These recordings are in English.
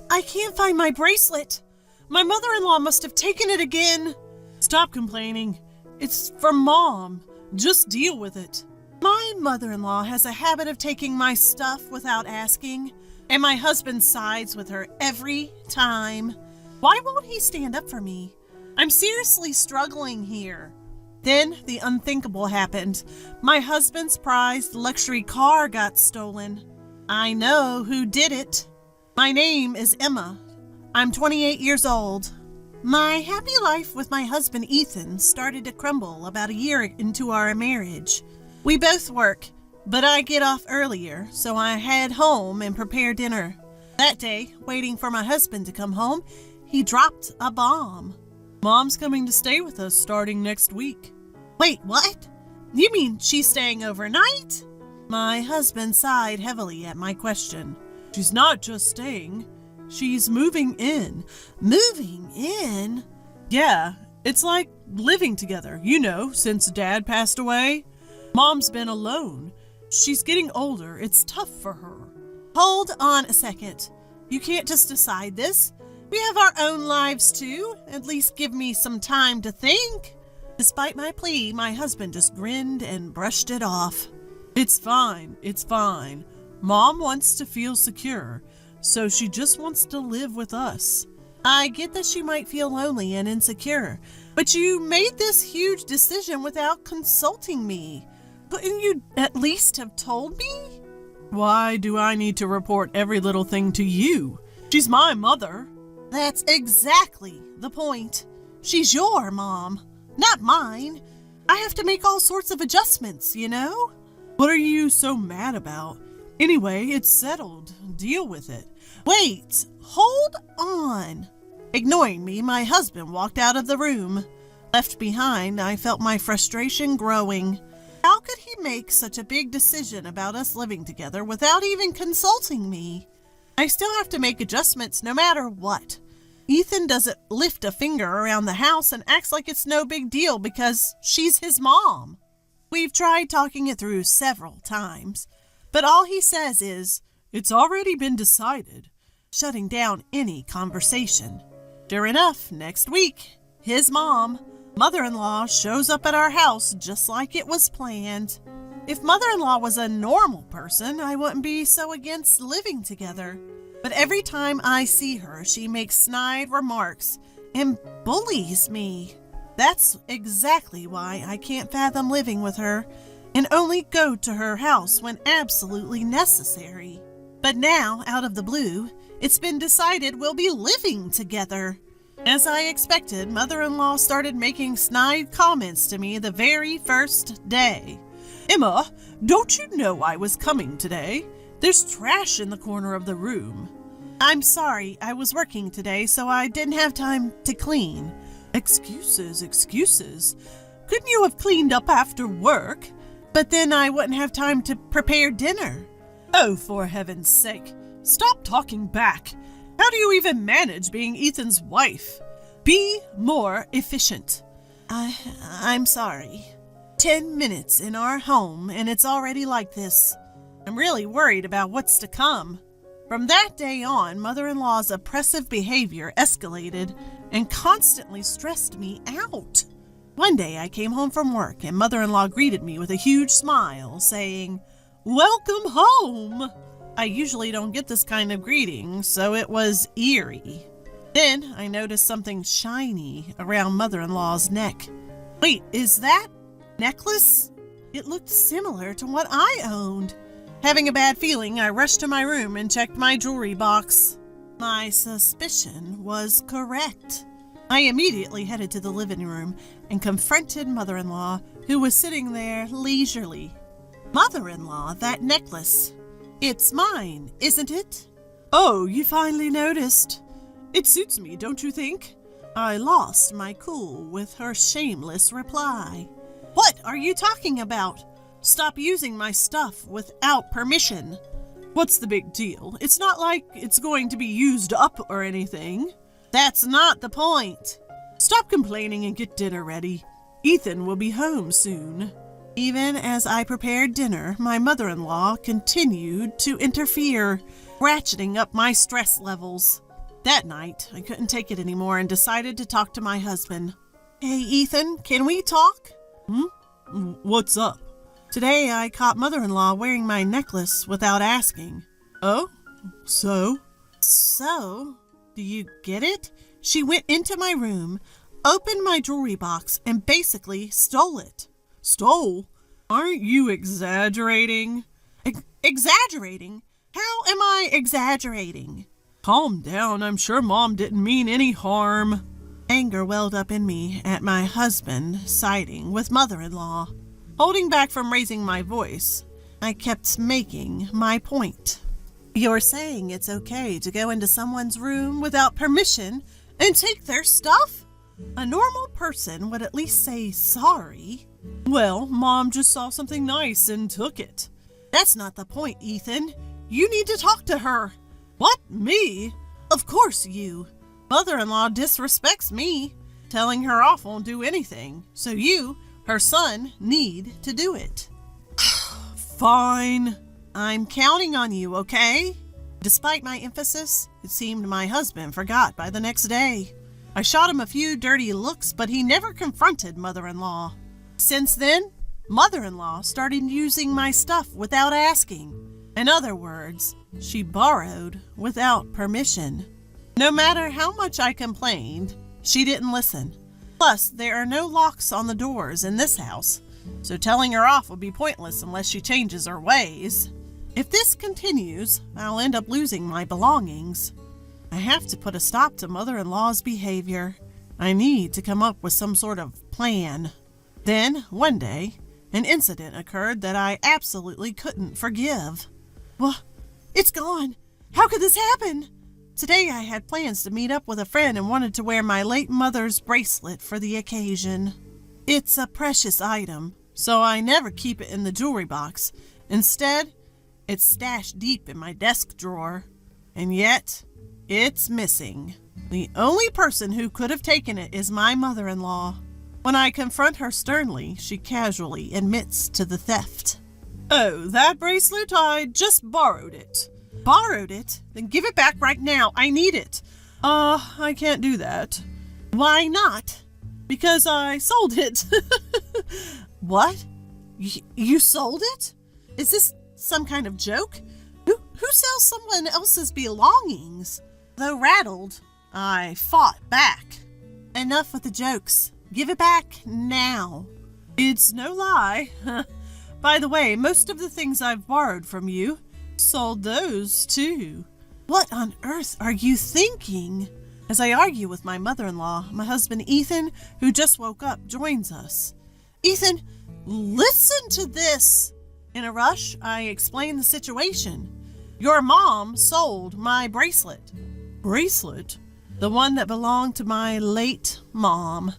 I can't find my bracelet. My mother-in-law must have taken it again. Stop complaining. It's from Mom. Just deal with it. My mother-in-law has a habit of taking my stuff without asking, and my husband sides with her every time. Why won't he stand up for me? I'm seriously struggling here. Then the unthinkable happened. My husband's prized luxury car got stolen. I know who did it. My name is Emma. I'm 28 years old. My happy life with my husband Ethan started to crumble about a year into our marriage. We both work, but I get off earlier, so I head home and prepare dinner. That day, waiting for my husband to come home, he dropped a bomb. Mom's coming to stay with us starting next week. Wait, what? You mean she's staying overnight? My husband sighed heavily at my question. She's not just staying. She's moving in. Moving in? Yeah, it's like living together, since Dad passed away. Mom's been alone. She's getting older. It's tough for her. Hold on a second. You can't just decide this. We have our own lives too. At least give me some time to think. Despite my plea, my husband just grinned and brushed it off. It's fine. It's fine. Mom wants to feel secure, so she just wants to live with us. I get that she might feel lonely and insecure, but you made this huge decision without consulting me. Couldn't you at least have told me? Why do I need to report every little thing to you? She's my mother. That's exactly the point. She's your mom, not mine. I have to make all sorts of adjustments, What are you so mad about? Anyway, it's settled. Deal with it. Wait, hold on. Ignoring me, my husband walked out of the room. Left behind, I felt my frustration growing. How could he make such a big decision about us living together without even consulting me? I still have to make adjustments no matter what. Ethan doesn't lift a finger around the house and acts like it's no big deal because she's his mom. We've tried talking it through several times, but all he says is, "It's already been decided," shutting down any conversation. Sure enough, next week, his mother-in-law, shows up at our house just like it was planned. If mother-in-law was a normal person, I wouldn't be so against living together. But every time I see her, she makes snide remarks and bullies me. That's exactly why I can't fathom living with her and only go to her house when absolutely necessary. But now, out of the blue, it's been decided we'll be living together. As I expected, mother-in-law started making snide comments to me the very first day. "Emma, don't you know I was coming today? There's trash in the corner of the room." "I'm sorry, I was working today, so I didn't have time to clean." Excuses. Couldn't you have cleaned up after work? But then I wouldn't have time to prepare dinner. Oh, for heaven's sake, stop talking back. How do you even manage being Ethan's wife? Be more efficient. I'm sorry. 10 minutes in our home and it's already like this. I'm really worried about what's to come. From that day on, mother-in-law's oppressive behavior escalated and constantly stressed me out. One day I came home from work and mother-in-law greeted me with a huge smile, saying, "Welcome home." I usually don't get this kind of greeting, so it was eerie. Then I noticed something shiny around mother-in-law's neck. Wait, is that necklace? It looked similar to what I owned. Having a bad feeling, I rushed to my room and checked my jewelry box. My suspicion was correct. I immediately headed to the living room and confronted mother-in-law, who was sitting there leisurely. "Mother-in-law, that necklace. It's mine, isn't it?" "Oh, you finally noticed. It suits me, don't you think?" I lost my cool with her shameless reply. "What are you talking about? Stop using my stuff without permission." "What's the big deal? It's not like it's going to be used up or anything." "That's not the point." "Stop complaining and get dinner ready. Ethan will be home soon." Even as I prepared dinner, my mother-in-law continued to interfere, ratcheting up my stress levels. That night, I couldn't take it anymore and decided to talk to my husband. Hey, Ethan, can we talk? What's up? Today, I caught mother-in-law wearing my necklace without asking. Oh? So? So? Do you get it? She went into my room, opened my jewelry box, and basically stole it. Stole? Aren't you exaggerating? Exaggerating? How am I exaggerating? Calm down, I'm sure Mom didn't mean any harm. Anger welled up in me at my husband siding with mother-in-law. Holding back from raising my voice, I kept making my point. You're saying it's okay to go into someone's room without permission and take their stuff? A normal person would at least say sorry. Well, Mom just saw something nice and took it. That's not the point, Ethan. You need to talk to her. What, me? Of course you. Mother-in-law disrespects me. Telling her off won't do anything. So you, her son, need to do it. Fine. I'm counting on you, okay? Despite my emphasis, it seemed my husband forgot by the next day. I shot him a few dirty looks, but he never confronted mother-in-law. Since then, mother-in-law started using my stuff without asking. In other words, she borrowed without permission. No matter how much I complained, she didn't listen. Plus, there are no locks on the doors in this house, so telling her off will be pointless unless she changes her ways. If this continues, I'll end up losing my belongings. I have to put a stop to mother-in-law's behavior. I need to come up with some sort of plan. Then, one day, an incident occurred that I absolutely couldn't forgive. Well, it's gone. How could this happen? Today I had plans to meet up with a friend and wanted to wear my late mother's bracelet for the occasion. It's a precious item, so I never keep it in the jewelry box. Instead, it's stashed deep in my desk drawer. And yet, it's missing. The only person who could have taken it is my mother-in-law. When I confront her sternly, she casually admits to the theft. Oh, that bracelet? I just borrowed it. Borrowed it? Then give it back right now. I need it. I can't do that. Why not? Because I sold it. What? You sold it? Is this some kind of joke? Who sells someone else's belongings? Though rattled, I fought back. Enough with the jokes. Give it back now. It's no lie. By the way, most of the things I've borrowed from you, sold those too. What on earth are you thinking? As I argue with my mother-in-law, my husband Ethan, who just woke up, joins us. Ethan, listen to this. In a rush, I explain the situation. Your mom sold my bracelet. Bracelet? The one that belonged to my late mom.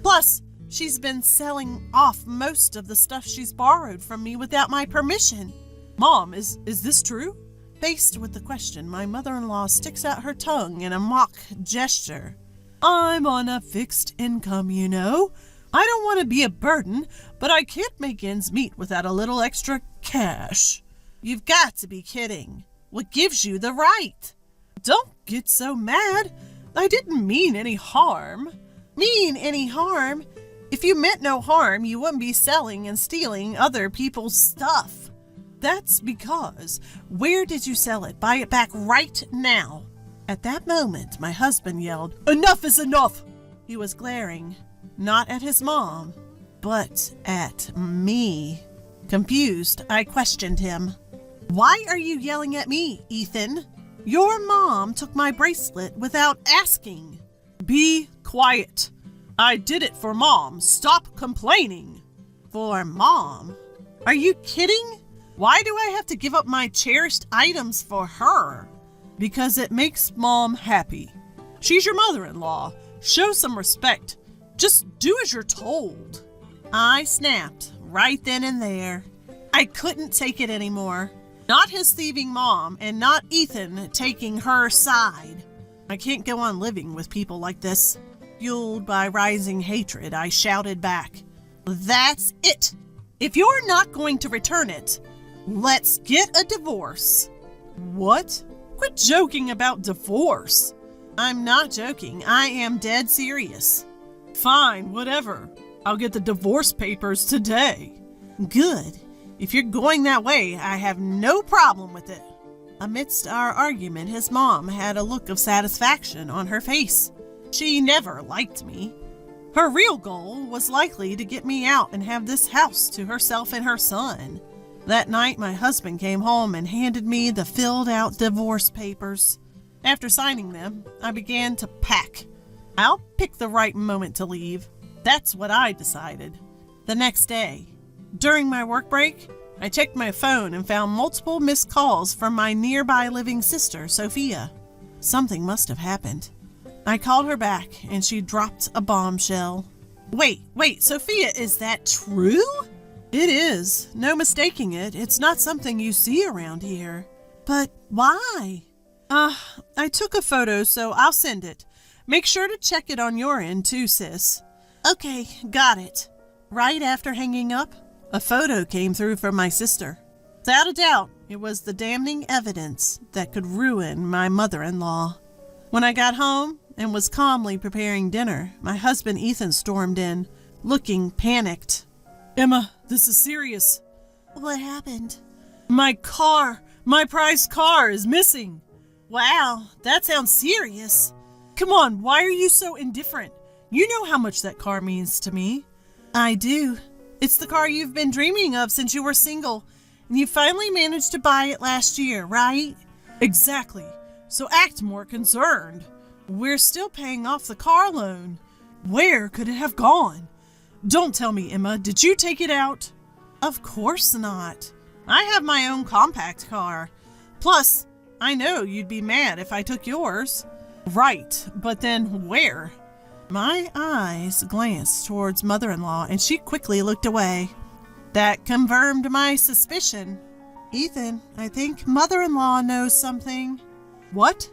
Plus, she's been selling off most of the stuff she's borrowed from me without my permission. Mom, is this true? Faced with the question, my mother-in-law sticks out her tongue in a mock gesture. I'm on a fixed income, you know. I don't want to be a burden, but I can't make ends meet without a little extra cash. You've got to be kidding. What gives you the right? Don't get so mad. I didn't mean any harm. Mean any harm? If you meant no harm, you wouldn't be selling and stealing other people's stuff. That's because, where did you sell it? Buy it back right now. At that moment, my husband yelled, "Enough is enough!" He was glaring, not at his mom, but at me. Confused, I questioned him. Why are you yelling at me, Ethan? Your mom took my bracelet without asking. Be quiet. I did it for Mom. Stop complaining. For Mom? Are you kidding? Why do I have to give up my cherished items for her? Because it makes Mom happy. She's your mother-in-law. Show some respect. Just do as you're told. I snapped right then and there. I couldn't take it anymore. Not his thieving mom and not Ethan taking her side. I can't go on living with people like this. Fueled by rising hatred, I shouted back, "That's it! If you're not going to return it, let's get a divorce." What? Quit joking about divorce. I'm not joking. I am dead serious. Fine, whatever. I'll get the divorce papers today. Good. If you're going that way, I have no problem with it. Amidst our argument, his mom had a look of satisfaction on her face. She never liked me. Her real goal was likely to get me out and have this house to herself and her son. That night, my husband came home and handed me the filled-out divorce papers. After signing them, I began to pack. I'll pick the right moment to leave. That's what I decided. The next day, during my work break, I checked my phone and found multiple missed calls from my nearby living sister, Sophia. Something must have happened. I called her back, and she dropped a bombshell. Wait, Sophia, is that true? It is. No mistaking it. It's not something you see around here. But why? I took a photo, so I'll send it. Make sure to check it on your end, too, sis. Okay, got it. Right after hanging up, a photo came through from my sister. Without a doubt, it was the damning evidence that could ruin my mother-in-law. When I got home and was calmly preparing dinner, my husband Ethan stormed in, looking panicked. Emma, this is serious. What happened? My prized car is missing. Wow, that sounds serious. Come on, why are you so indifferent? You know how much that car means to me. I do. It's the car you've been dreaming of since you were single, and you finally managed to buy it last year, right? Exactly. So act more concerned. We're still paying off the car loan. Where could it have gone? Don't tell me, Emma, did you take it out? Of course not. I have my own compact car. Plus, I know you'd be mad if I took yours. Right, but then where? My eyes glanced towards mother-in-law, and she quickly looked away. That confirmed my suspicion. Ethan, I think mother-in-law knows something. What?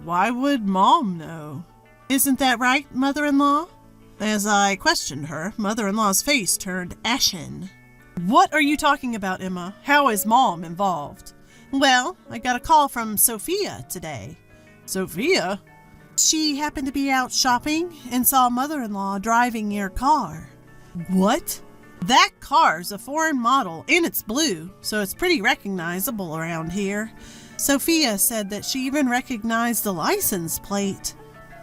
Why would Mom know? Isn't that right, mother-in-law? As I questioned her, mother-in-law's face turned ashen. What are you talking about, Emma? How is Mom involved? Well, I got a call from Sophia today. Sophia? She happened to be out shopping and saw mother-in-law driving your car. What? That car's a foreign model and it's blue, so it's pretty recognizable around here. Sophia said that she even recognized the license plate.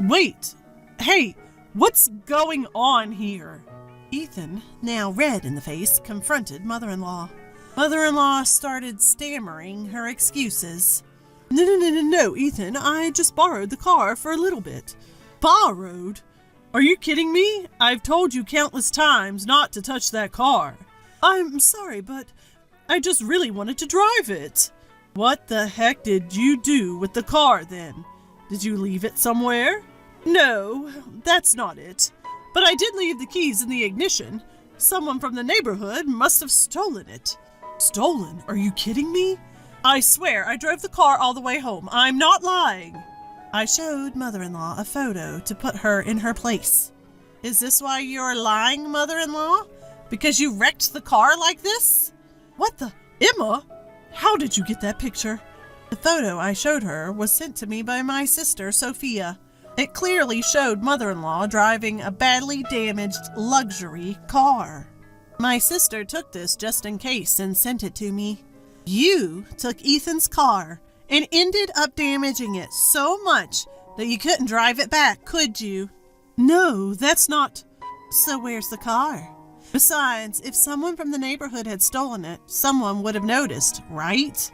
Wait, hey, what's going on here? Ethan, now red in the face, confronted mother-in-law. Mother-in-law started stammering her excuses. No, Ethan, I just borrowed the car for a little bit. Borrowed? Are you kidding me? I've told you countless times not to touch that car. I'm sorry, but I just really wanted to drive it. What the heck did you do with the car then? Did you leave it somewhere? No, that's not it. But I did leave the keys in the ignition. Someone from the neighborhood must have stolen it. Stolen? Are you kidding me? I swear I drove the car all the way home. I'm not lying. I showed mother-in-law a photo to put her in her place. Is this why you're lying, mother-in-law? Because you wrecked the car like this? What the? Emma? How did you get that picture? The photo I showed her was sent to me by my sister, Sophia. It clearly showed mother-in-law driving a badly damaged luxury car. My sister took this just in case and sent it to me. You took Ethan's car and ended up damaging it so much that you couldn't drive it back, could you? No, that's not. So where's the car? Besides, if someone from the neighborhood had stolen it, someone would have noticed, right?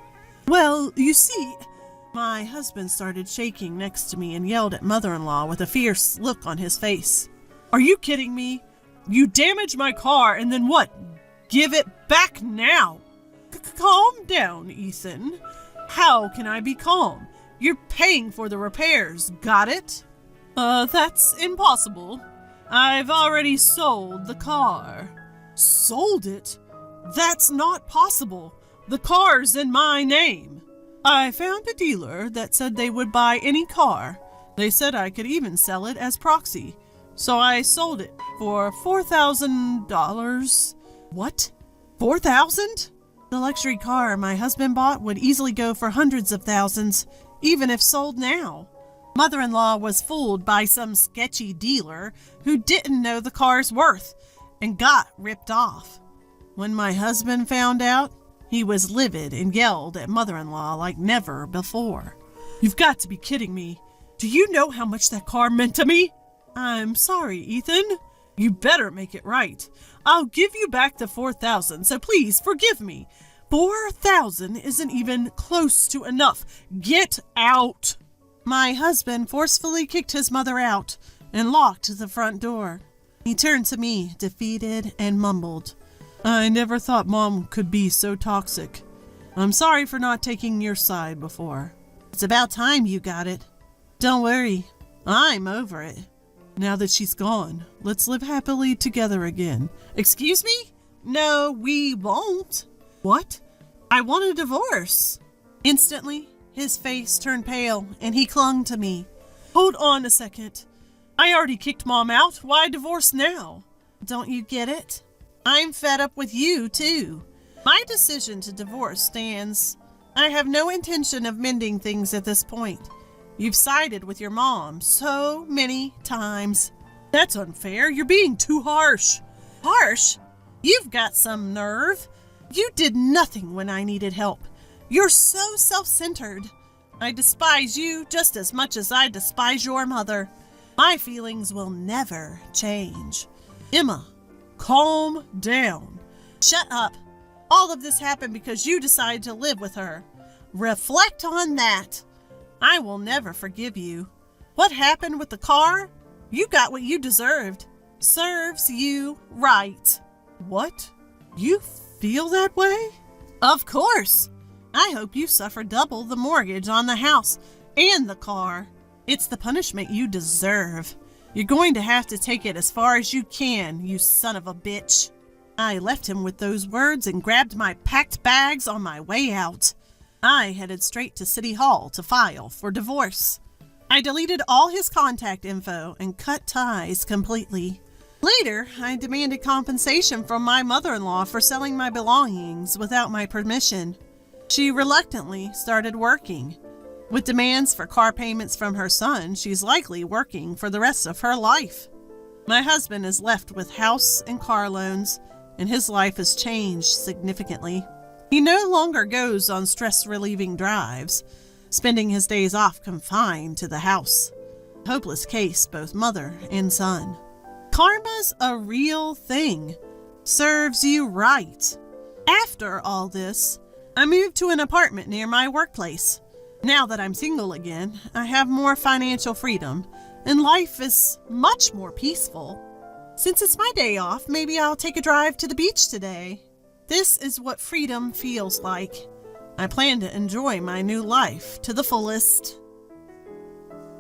Well, you see, my husband started shaking next to me and yelled at mother-in-law with a fierce look on his face. Are you kidding me? You damaged my car and then what? Give it back now. Calm down, Ethan. How can I be calm? You're paying for the repairs, got it? That's impossible. I've already sold the car. Sold it? That's not possible. The car's in my name. I found a dealer that said they would buy any car. They said I could even sell it as proxy. So I sold it for $4,000. What? $4,000? The luxury car my husband bought would easily go for hundreds of thousands, even if sold now. Mother-in-law was fooled by some sketchy dealer who didn't know the car's worth and got ripped off. When my husband found out, he was livid and yelled at mother-in-law like never before. You've got to be kidding me. Do you know how much that car meant to me? I'm sorry, Ethan. You better make it right. I'll give you back the $4,000, so please forgive me. $4,000 isn't even close to enough. Get out. My husband forcefully kicked his mother out and locked the front door. He turned to me, defeated, and mumbled, I never thought Mom could be so toxic. I'm sorry for not taking your side before. It's about time you got it. Don't worry, I'm over it. Now that she's gone, let's live happily together again. Excuse me? No, we won't. What? I want a divorce. Instantly, his face turned pale and he clung to me. Hold on a second. I already kicked Mom out. Why divorce now? Don't you get it? I'm fed up with you, too. My decision to divorce stands. I have no intention of mending things at this point. You've sided with your mom so many times. That's unfair. You're being too harsh. Harsh? You've got some nerve. You did nothing when I needed help. You're so self-centered. I despise you just as much as I despise your mother. My feelings will never change. Emma, calm down. Shut up. All of this happened because you decided to live with her. Reflect on that. I will never forgive you. What happened with the car? You got what you deserved. Serves you right. What? You feel that way? Of course. I hope you suffer double the mortgage on the house and the car. It's the punishment you deserve. You're going to have to take it as far as you can, you son of a bitch. I left him with those words and grabbed my packed bags on my way out. I headed straight to City Hall to file for divorce. I deleted all his contact info and cut ties completely. Later, I demanded compensation from my mother-in-law for selling my belongings without my permission. She reluctantly started working. With demands for car payments from her son, she's likely working for the rest of her life. My husband is left with house and car loans, and his life has changed significantly. He no longer goes on stress-relieving drives, spending his days off confined to the house. Hopeless case, both mother and son. Karma's a real thing. Serves you right. After all this, I moved to an apartment near my workplace. Now that I'm single again, I have more financial freedom, and life is much more peaceful. Since it's my day off, maybe I'll take a drive to the beach today. This is what freedom feels like. I plan to enjoy my new life to the fullest.